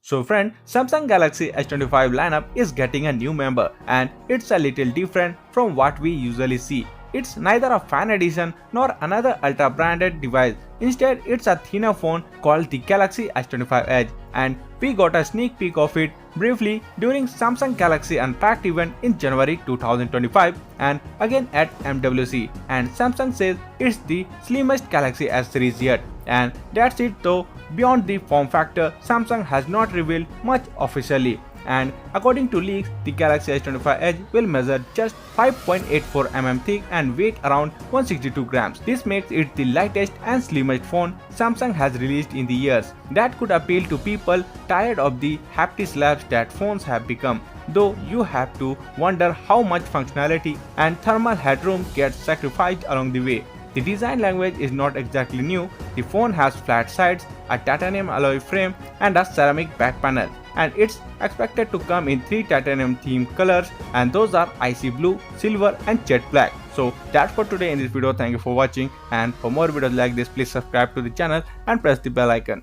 So friend, Samsung Galaxy S25 lineup is getting a new member and it's a little different from what we usually see. It's neither a fan edition nor another ultra branded device. Instead, it's a thinner phone called the Galaxy S25 Edge, and we got a sneak peek of it briefly during Samsung Galaxy Unpacked event in January 2025 and again at MWC, and Samsung says it's the slimmest Galaxy S series yet. And that's it though. Beyond the form factor, Samsung has not revealed much officially. And according to leaks, the Galaxy S25 Edge will measure just 5.84 mm thick and weight around 162 grams. This makes it the lightest and slimmest phone Samsung has released in the years. That could appeal to people tired of the hefty slabs that phones have become, though you have to wonder how much functionality and thermal headroom gets sacrificed along the way. The design language is not exactly new. The phone has flat sides, a titanium alloy frame and a ceramic back panel, and it's expected to come in 3 titanium themed colors, and those are icy blue, silver and jet black. So that's for today in this video. Thank you for watching, and for more videos like this please subscribe to the channel and press the bell icon.